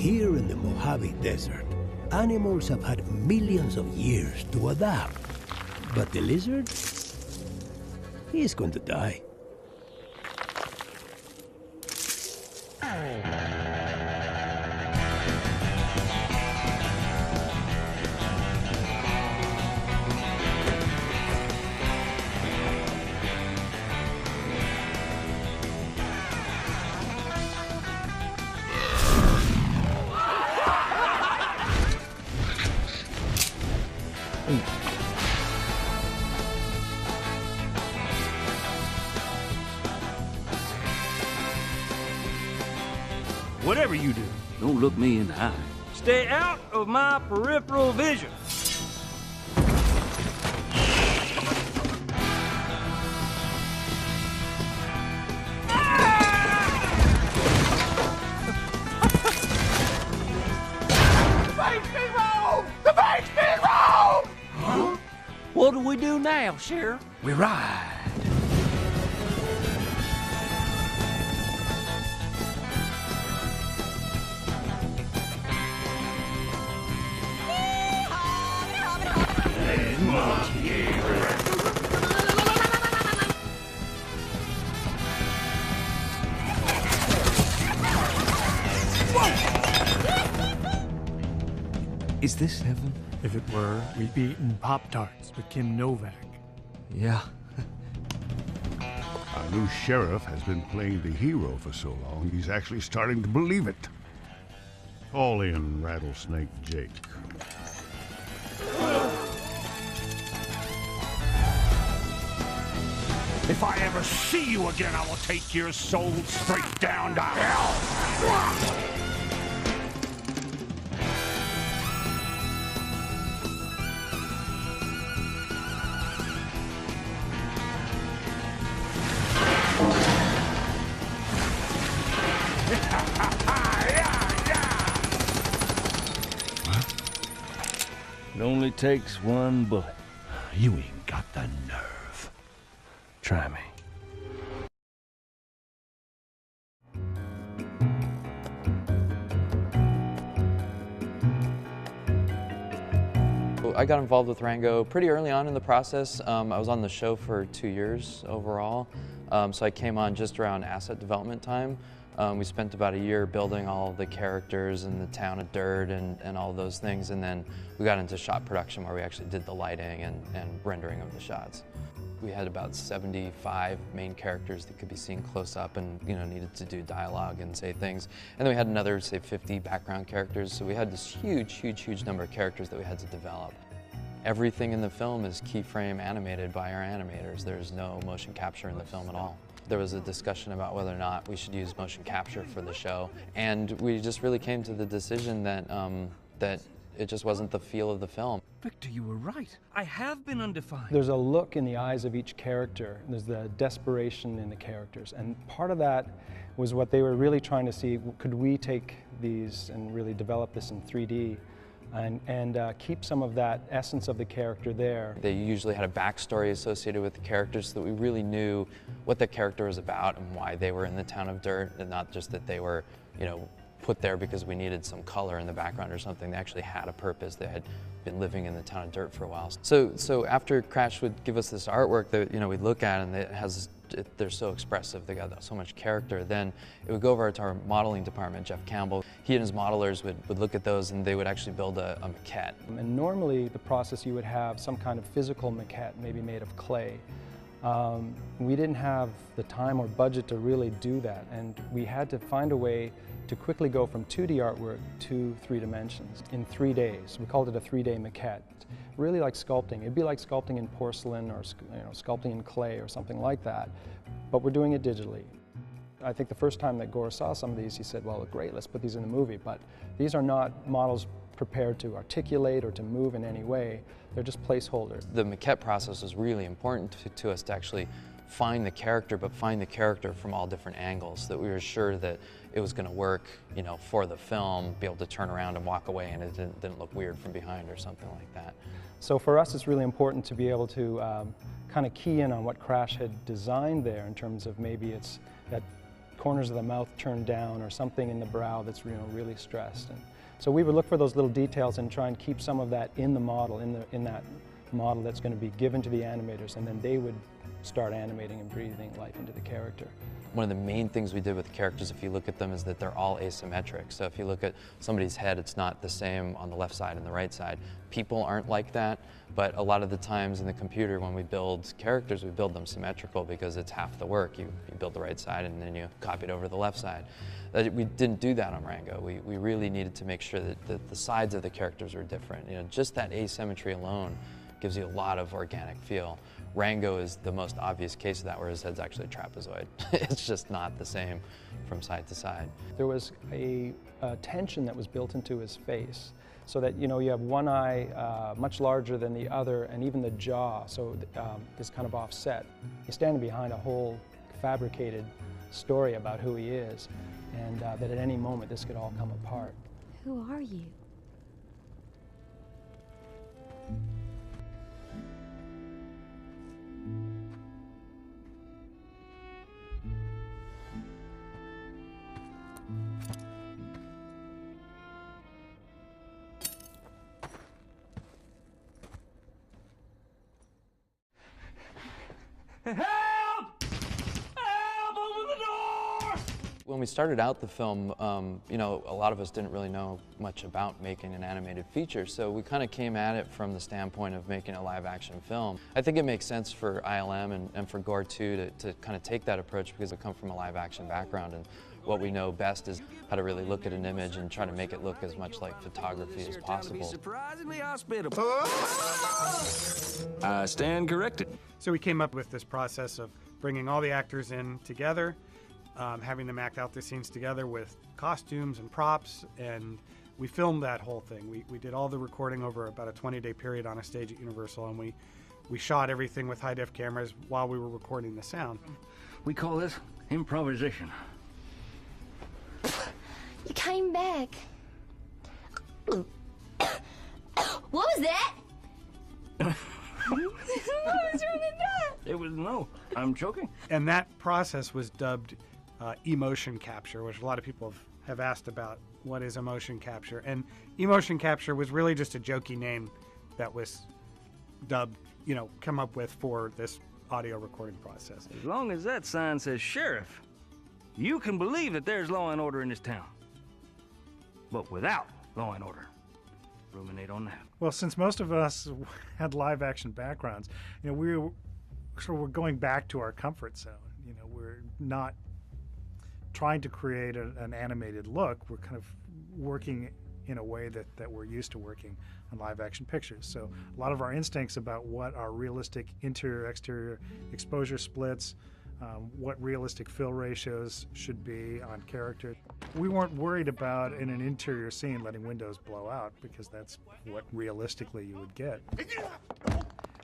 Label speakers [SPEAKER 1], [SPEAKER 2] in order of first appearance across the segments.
[SPEAKER 1] Here in the Mojave Desert, animals have had millions of years to adapt. But the lizard, he's going to die.
[SPEAKER 2] Whatever you do,
[SPEAKER 3] Don't look me in the eye.
[SPEAKER 2] stay out of my peripheral vision.
[SPEAKER 3] What do we do now, Sheriff?
[SPEAKER 4] We ride. Is this heaven?
[SPEAKER 5] If it were, we'd be eating Pop-Tarts with Kim Novak.
[SPEAKER 4] Yeah.
[SPEAKER 6] Our new sheriff has been playing the hero for so long, he's actually starting to believe it. Call in Rattlesnake Jake.
[SPEAKER 7] If I ever see you again, I will take your soul straight down to hell.
[SPEAKER 3] It only takes one bullet.
[SPEAKER 1] You ain't got the nerve. Try me.
[SPEAKER 8] I got involved with Rango pretty early on in the process. I was on the show for 2 years overall, so I came on just around asset development time. We spent about a year building all the characters and the town of dirt and all those things, and then we got into shot production where we actually did the lighting and rendering of the shots. We had about 75 main characters that could be seen close up and needed to do dialogue and say things. And then we had another, say, 50 background characters, so we had this huge number of characters that we had to develop. Everything in the film is keyframe animated by our animators. There's no motion capture in the film at all. There was a discussion about whether or not we should use motion capture for the show, and we just really came to the decision that that it just wasn't the feel of the film.
[SPEAKER 4] Victor, you were right.
[SPEAKER 2] I have been undefined.
[SPEAKER 5] There's a look in the eyes of each character. There's the desperation in the characters. And part of that was what they were really trying to see, could we take these and really develop this in 3D and keep some of that essence of the character there.
[SPEAKER 8] They usually had a backstory associated with the characters so that we really knew what the character was about and why they were in the town of dirt, and not just that they were, put there because we needed some color in the background or something. They actually had a purpose. They had been living in the town of dirt for a while. So after Crash would give us this artwork that we'd look at, and they're so expressive, they got so much character, then it would go over to our modeling department, Jeff Campbell. He and his modelers would look at those, and they would actually build a maquette.
[SPEAKER 5] And normally the process, you would have some kind of physical maquette, maybe made of clay. We didn't have the time or budget to really do that, and we had to find a way to quickly go from 2D artwork to 3 dimensions in 3 days. We called it a 3-day maquette. Really like sculpting. It'd be like sculpting in porcelain or sculpting in clay or something like that, but we're doing it digitally. I think the first time that Gore saw some of these, he said, well, great, let's put these in the movie, but these are not models prepared to articulate or to move in any way. They're just placeholders.
[SPEAKER 8] The maquette process was really important to us to actually find the character, but find the character from all different angles, so that we were sure that it was going to work, for the film, be able to turn around and walk away and it didn't look weird from behind or something like that.
[SPEAKER 5] So for us, it's really important to be able to kind of key in on what Crash had designed there in terms of maybe it's that corners of the mouth turned down or something in the brow that's really stressed. And so we would look for those little details and try and keep some of that in the model, in that model that's going to be given to the animators, and then they would start animating and breathing life into the character.
[SPEAKER 8] One of the main things we did with the characters, if you look at them, is that they're all asymmetric. So if you look at somebody's head, it's not the same on the left side and the right side. People aren't like that, but a lot of the times in the computer when we build characters, we build them symmetrical because it's half the work. You build the right side and then you copy it over to the left side. We didn't do that on Rango. We really needed to make sure that the sides of the characters were different. Just that asymmetry alone gives you a lot of organic feel. Rango is the most obvious case of that, where his head's actually a trapezoid. It's just not the same from side to side.
[SPEAKER 5] There was a tension that was built into his face, so that you have one eye much larger than the other, and even the jaw, so is kind of offset. He's standing behind a whole fabricated story about who he is, and that at any moment this could all come apart.
[SPEAKER 9] Who are you?
[SPEAKER 2] Help! Help! Open the door!
[SPEAKER 8] When we started out the film, a lot of us didn't really know much about making an animated feature, so we kind of came at it from the standpoint of making a live-action film. I think it makes sense for ILM and for Gore 2 to kind of take that approach, because we come from a live-action background, and what we know best is how to really look at an image and try to make it look as much like photography as possible.
[SPEAKER 2] Surprisingly hospitable. I stand corrected.
[SPEAKER 10] So we came up with this process of bringing all the actors in together, having them act out the scenes together with costumes and props, and we filmed that whole thing. We did all the recording over about a 20-day period on a stage at Universal, and we shot everything with high-def cameras while we were recording the sound.
[SPEAKER 3] We call this improvisation.
[SPEAKER 9] You came back. What was that? What was wrong with that?
[SPEAKER 3] It was I'm choking.
[SPEAKER 10] And that process was dubbed emotion capture, which a lot of people have asked about. What is emotion capture? And emotion capture was really just a jokey name that was dubbed, come up with for this audio recording process.
[SPEAKER 2] As long as that sign says sheriff, you can believe that there's law and order in this town. But without law and order, ruminate on that.
[SPEAKER 11] Well, since most of us had live-action backgrounds, we're going back to our comfort zone. We're not trying to create an animated look. We're kind of working in a way that we're used to working on live-action pictures. So a lot of our instincts about what our realistic interior-exterior exposure splits, what realistic fill ratios should be on character. We weren't worried about, in an interior scene, letting windows blow out, because that's what realistically you would get.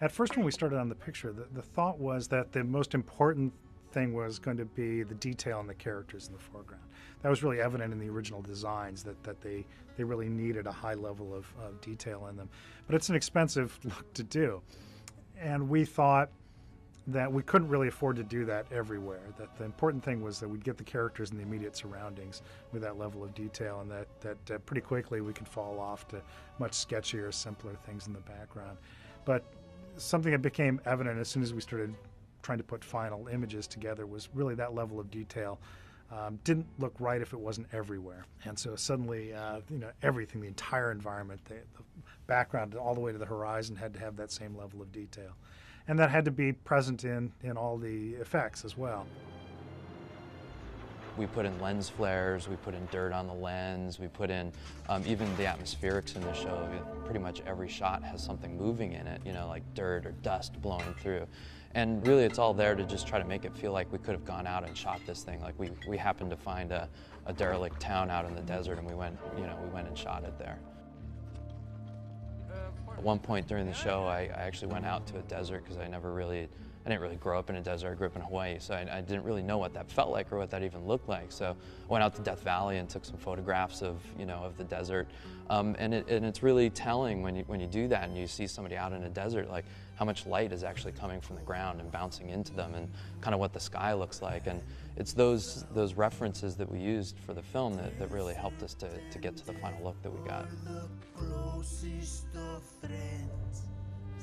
[SPEAKER 11] At first, when we started on the picture, the thought was that the most important thing was going to be the detail in the characters in the foreground. That was really evident in the original designs, that they really needed a high level of detail in them. But it's an expensive look to do. And we thought that we couldn't really afford to do that everywhere, that the important thing was that we'd get the characters in the immediate surroundings with that level of detail, and that pretty quickly we could fall off to much sketchier, simpler things in the background. But something that became evident as soon as we started trying to put final images together was really that level of detail didn't look right if it wasn't everywhere. And so suddenly, everything, the entire environment, the background all the way to the horizon had to have that same level of detail. And that had to be present in all the effects as well.
[SPEAKER 8] We put in lens flares, we put in dirt on the lens, we put in even the atmospherics in the show. Pretty much every shot has something moving in it, like dirt or dust blowing through. And really it's all there to just try to make it feel like we could have gone out and shot this thing. Like we happened to find a derelict town out in the desert, and we went and shot it there. At one point during the show, I actually went out to a desert because I never really I didn't really grow up in a desert. I grew up in Hawaii, so I didn't really know what that felt like or what that even looked like. So I went out to Death Valley and took some photographs of, of the desert. And it's really telling when you do that and you see somebody out in a desert, like how much light is actually coming from the ground and bouncing into them, and kind of what the sky looks like. And it's those references that we used for the film that really helped us to get to the final look that we got.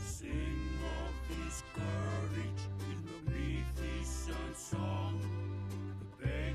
[SPEAKER 12] Sing of his courage in magnificent song. The